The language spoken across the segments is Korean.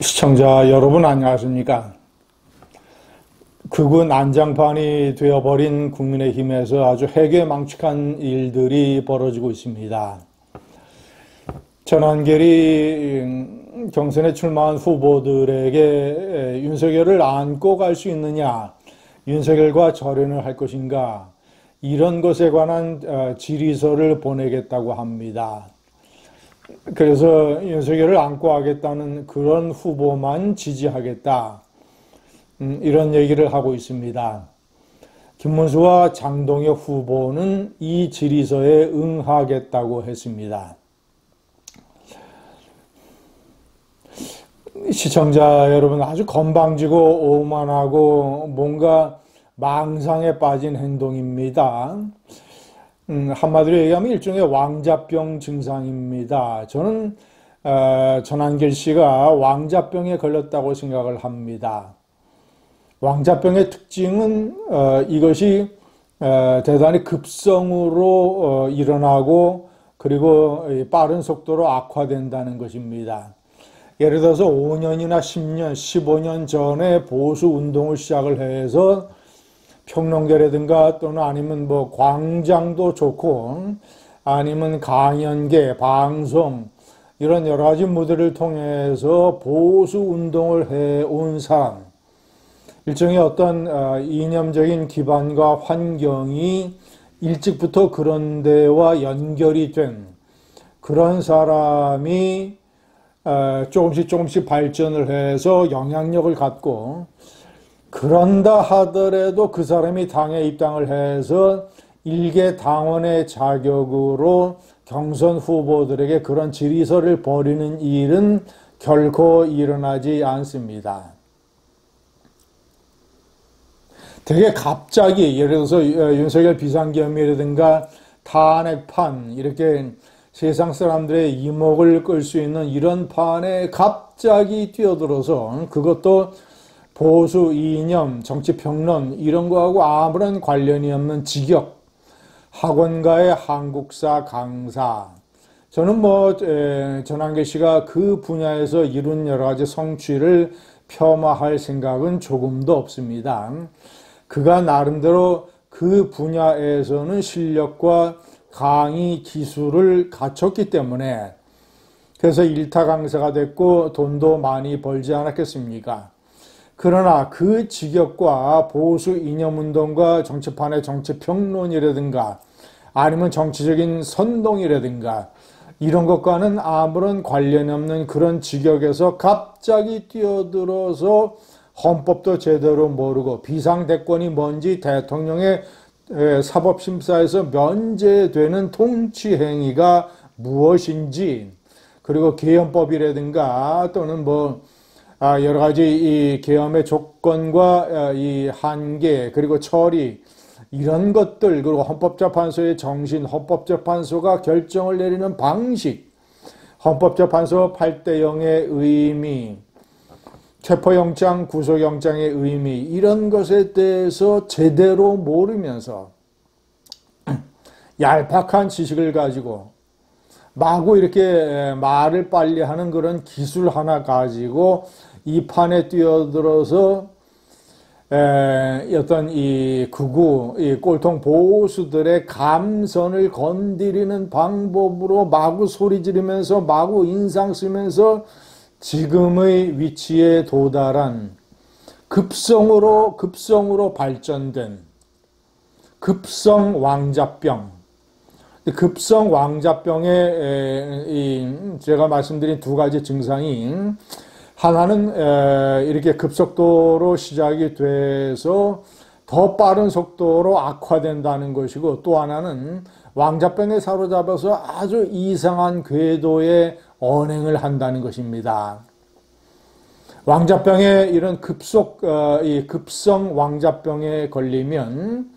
시청자 여러분 안녕하십니까? 극우 난장판이 되어버린 국민의힘에서 아주 해괴망측한 일들이 벌어지고 있습니다. 전한결이 경선에 출마한 후보들에게 윤석열을 안고 갈 수 있느냐, 윤석열과 절연을 할 것인가, 이런 것에 관한 질의서를 보내겠다고 합니다. 그래서 윤석열을 안고 하겠다는 그런 후보만 지지하겠다, 이런 얘기를 하고 있습니다. 김문수와 장동혁 후보는 이 질의서에 응하겠다고 했습니다. 시청자 여러분, 아주 건방지고 오만하고 뭔가 망상에 빠진 행동입니다. 한마디로 얘기하면 일종의 왕자병 증상입니다. 저는 전한결 씨가 왕자병에 걸렸다고 생각을 합니다. 왕자병의 특징은 이것이 대단히 급성으로 일어나고 그리고 빠른 속도로 악화된다는 것입니다. 예를 들어서 5년이나 10년, 15년 전에 보수 운동을 시작을 해서 평론계라든가 또는 아니면 뭐 광장도 좋고 아니면 강연계, 방송 이런 여러 가지 무대를 통해서 보수 운동을 해온 사람, 일종의 어떤 이념적인 기반과 환경이 일찍부터 그런 데와 연결이 된 그런 사람이 조금씩 발전을 해서 영향력을 갖고, 그런다 하더라도 그 사람이 당에 입당을 해서 일개 당원의 자격으로 경선 후보들에게 그런 질의서를 벌이는 일은 결코 일어나지 않습니다. 되게 갑자기, 예를 들어서 윤석열 비상계엄이라든가 탄핵판, 이렇게 세상 사람들의 이목을 끌 수 있는 이런 판에 갑자기 뛰어들어서, 그것도 보수 이념, 정치평론 이런 거하고 아무런 관련이 없는 직역, 학원가의 한국사 강사. 저는 전한결 씨가 그 분야에서 이룬 여러 가지 성취를 폄하할 생각은 조금도 없습니다. 그가 나름대로 그 분야에서는 실력과 강의 기술을 갖췄기 때문에 그래서 일타 강사가 됐고 돈도 많이 벌지 않았겠습니까? 그러나 그 직역과 보수 이념운동과 정치판의 정치평론이라든가 아니면 정치적인 선동이라든가 이런 것과는 아무런 관련이 없는 그런 직역에서 갑자기 뛰어들어서 헌법도 제대로 모르고 비상대권이 뭔지 대통령의 사법심사에서 면제되는 통치행위가 무엇인지, 그리고 계엄법이라든가 또는 여러 가지 이 계엄의 조건과 이 한계, 그리고 처리, 이런 것들, 그리고 헌법재판소의 정신, 헌법재판소가 결정을 내리는 방식, 헌법재판소 8대0의 의미, 체포영장, 구속영장의 의미, 이런 것에 대해서 제대로 모르면서 얄팍한 지식을 가지고 마구 이렇게 말을 빨리 하는 그런 기술 하나 가지고 이 판에 뛰어들어서 어떤 이 극우, 이 꼴통 보수들의 감선을 건드리는 방법으로 마구 소리 지르면서 마구 인상 쓰면서 지금의 위치에 도달한 급성으로 발전된 급성 왕자병. 급성 왕자병의 제가 말씀드린 두 가지 증상이, 하나는 이렇게 급속도로 시작이 돼서 더 빠른 속도로 악화된다는 것이고, 또 하나는 왕자병에 사로잡아서 아주 이상한 궤도의 언행을 한다는 것입니다. 왕자병에 이런 급성 왕자병에 걸리면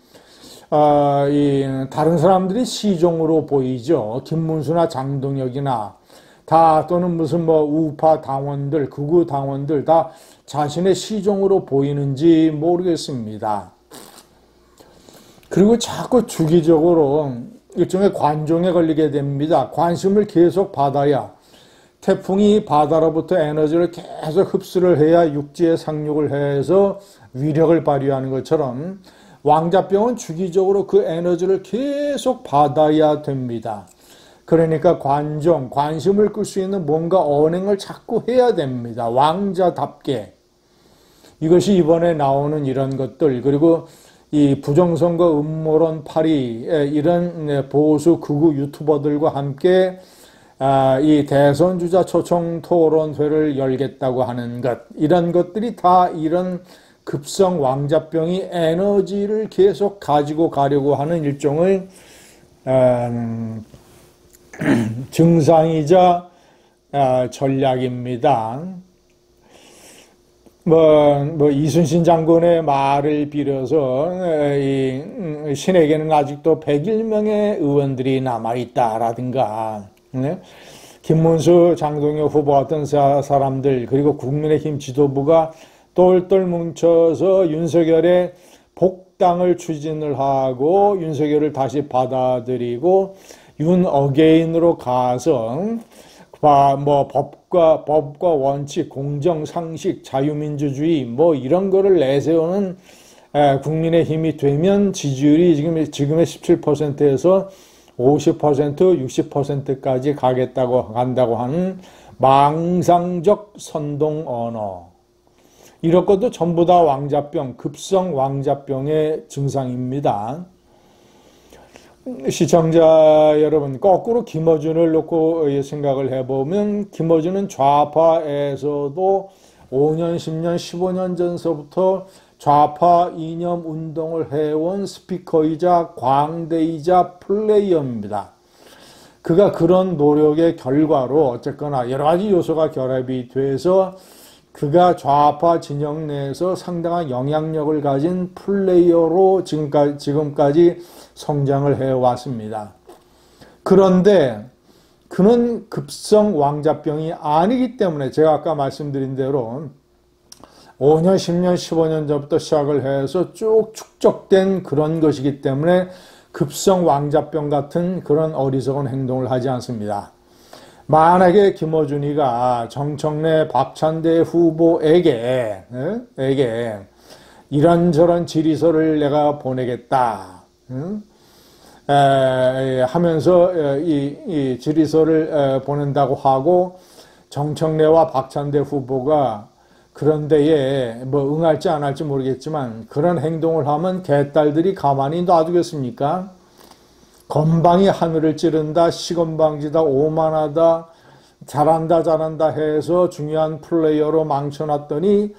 다른 사람들이 시종으로 보이죠. 김문수나 장동혁이나 다, 또는 무슨 우파 당원들, 극우 당원들 다 자신의 시종으로 보이는지 모르겠습니다. 그리고 자꾸 주기적으로 일종의 관종에 걸리게 됩니다. 관심을 계속 받아야 태풍이 바다로부터 에너지를 계속 흡수를 해야 육지에 상륙을 해서 위력을 발휘하는 것처럼 왕자병은 주기적으로 그 에너지를 계속 받아야 됩니다. 그러니까 관심을 끌 수 있는 뭔가 언행을 자꾸 해야 됩니다. 왕자답게. 이것이 이번에 나오는 이런 것들, 그리고 이 부정선거 음모론 파리, 이런 보수 극우 유튜버들과 함께 이 대선 주자 초청 토론회를 열겠다고 하는 것, 이런 것들이 다 이런 급성 왕자병이 에너지를 계속 가지고 가려고 하는 일종의 증상이자 전략입니다. 이순신 장군의 말을 빌어서 신에게는 아직도 101명의 의원들이 남아있다라든가, 김문수, 장동혁 후보 같은 사람들, 그리고 국민의힘 지도부가 똘똘 뭉쳐서 윤석열의 복당을 추진을 하고 윤석열을 다시 받아들이고 윤 어게인으로 가서 법과 원칙, 공정, 상식, 자유민주주의 이런 거를 내세우는 국민의힘이 되면 지지율이 지금의 17%에서 50%, 60%까지 간다고 하는 망상적 선동 언어. 이런 것도 전부 다 왕자병, 급성 왕자병의 증상입니다. 시청자 여러분, 거꾸로 김어준을 놓고 생각을 해보면 김어준은 좌파에서도 5년, 10년, 15년 전서부터 좌파 이념 운동을 해온 스피커이자 광대이자 플레이어입니다. 그가 그런 노력의 결과로 어쨌거나 여러 가지 요소가 결합이 돼서 그가 좌파 진영 내에서 상당한 영향력을 가진 플레이어로 지금까지 성장을 해왔습니다. 그런데 그는 급성 왕자병이 아니기 때문에 제가 아까 말씀드린 대로 5년, 10년, 15년 전부터 시작을 해서 쭉 축적된 그런 것이기 때문에 급성 왕자병 같은 그런 어리석은 행동을 하지 않습니다. 만약에 김어준이가 정청래 박찬대 후보에게 이런저런 질의서를 내가 보내겠다 하면서 이 질의서를 보낸다고 하고 정청래와 박찬대 후보가 그런 데에 응할지 안 할지 모르겠지만 그런 행동을 하면 개딸들이 가만히 놔두겠습니까? 건방이 하늘을 찌른다, 시건방지다, 오만하다, 잘한다 해서 중요한 플레이어로 망쳐놨더니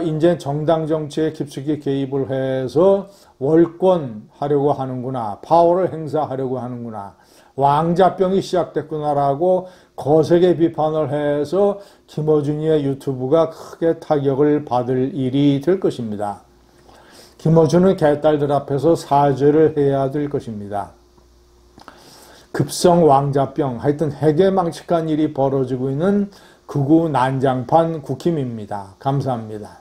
이제 정당 정치에 깊숙이 개입을 해서 월권하려고 하는구나, 파워를 행사하려고 하는구나, 왕자병이 시작됐구나라고 거세게 비판을 해서 김어준이의 유튜브가 크게 타격을 받을 일이 될 것입니다. 김어준은 개딸들 앞에서 사죄를 해야 될 것입니다. 급성 왕자병, 하여튼 해괴망측한 일이 벌어지고 있는 극우 난장판 국힘입니다. 감사합니다.